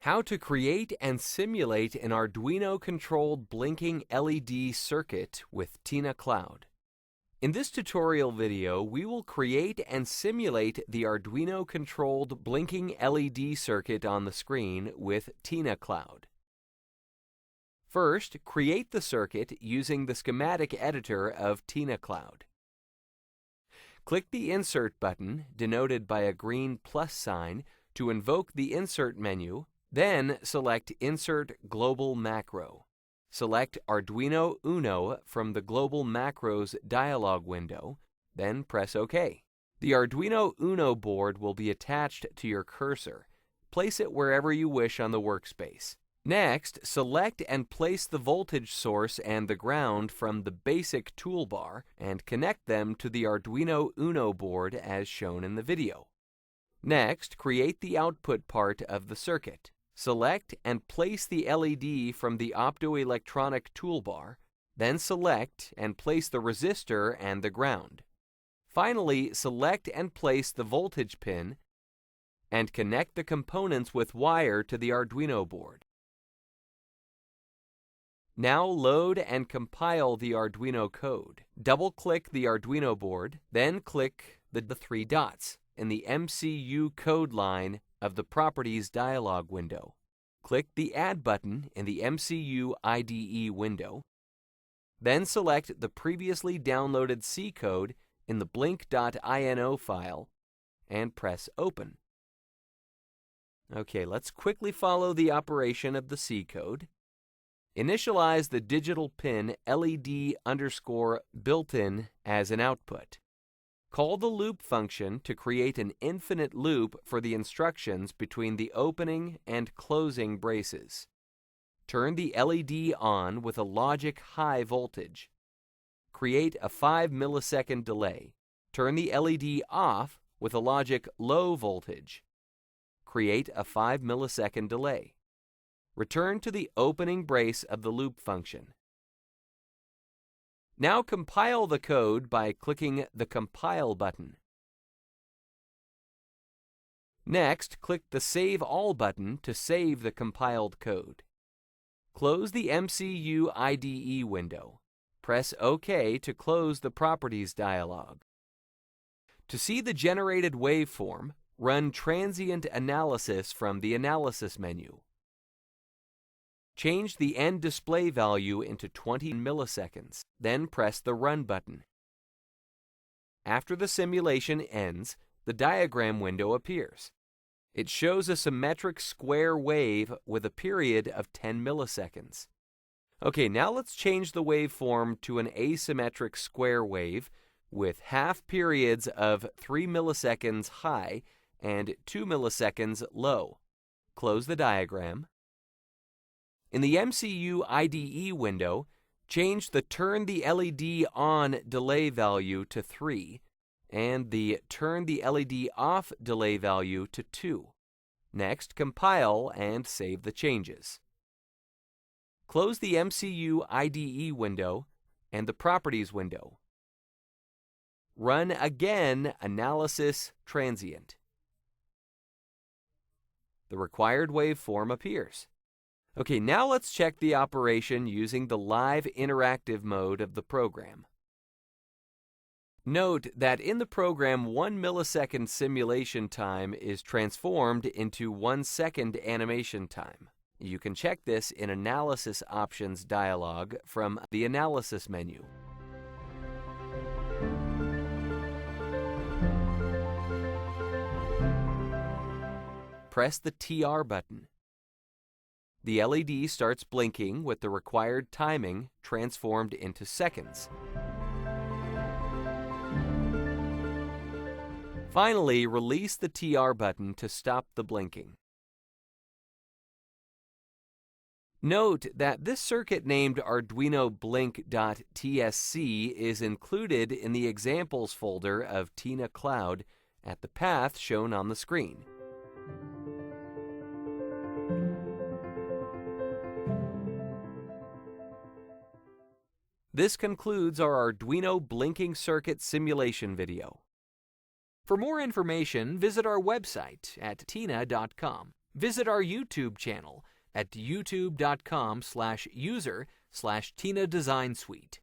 How to create and simulate an Arduino-controlled blinking LED circuit with TINACloud. In this tutorial video, we will create and simulate the Arduino-controlled blinking LED circuit on the screen with TINACloud. First, create the circuit using the schematic editor of TINACloud. Click the Insert button, denoted by a green plus sign, to invoke the Insert menu. Then select Insert Global Macro. Select Arduino Uno from the Global Macros dialog window, then press OK. The Arduino Uno board will be attached to your cursor. Place it wherever you wish on the workspace. Next, select and place the voltage source and the ground from the basic toolbar and connect them to the Arduino Uno board as shown in the video. Next, create the output part of the circuit. Select and place the LED from the optoelectronic toolbar, then select and place the resistor and the ground. Finally, select and place the voltage pin and connect the components with wire to the Arduino board. Now load and compile the Arduino code. Double-click the Arduino board, then click the three dots in the MCU code line of the Properties dialog window. Click the Add button in the MCU IDE window. Then select the previously downloaded C code in the blink.ini file and press Open. Okay, let's quickly follow the operation of the C code. Initialize the digital pin LED_built-in as an output. Call the loop function to create an infinite loop for the instructions between the opening and closing braces. Turn the LED on with a logic high voltage. Create a 5 millisecond delay. Turn the LED off with a logic low voltage. Create a 5 millisecond delay. Return to the opening brace of the loop function. Now compile the code by clicking the Compile button. Next, click the Save All button to save the compiled code. Close the MCU IDE window. Press OK to close the Properties dialog. To see the generated waveform, run transient analysis from the Analysis menu. Change the end display value into 20 milliseconds, then press the Run button. After the simulation ends, the diagram window appears. It shows a symmetric square wave with a period of 10 milliseconds. Okay, now let's change the waveform to an asymmetric square wave with half periods of 3 milliseconds high and 2 milliseconds low. Close the diagram. In the MCU IDE window, change the Turn the LED on delay value to 3 and the Turn the LED off delay value to 2. Next, compile and save the changes. Close the MCU IDE window and the Properties window. Run again Analysis Transient. The required waveform appears. Okay, now let's check the operation using the live interactive mode of the program. Note that in the program 1 millisecond simulation time is transformed into 1 second animation time. You can check this in Analysis Options dialog from the Analysis menu. Press the TR button. The LED starts blinking with the required timing transformed into seconds. Finally, release the TR button to stop the blinking. Note that this circuit named Arduino blink.tsc is included in the examples folder of TINACloud at the path shown on the screen. This concludes our Arduino blinking circuit simulation video. For more information, visit our website at tina.com. Visit our YouTube channel at youtube.com/user/TINA Design Suite.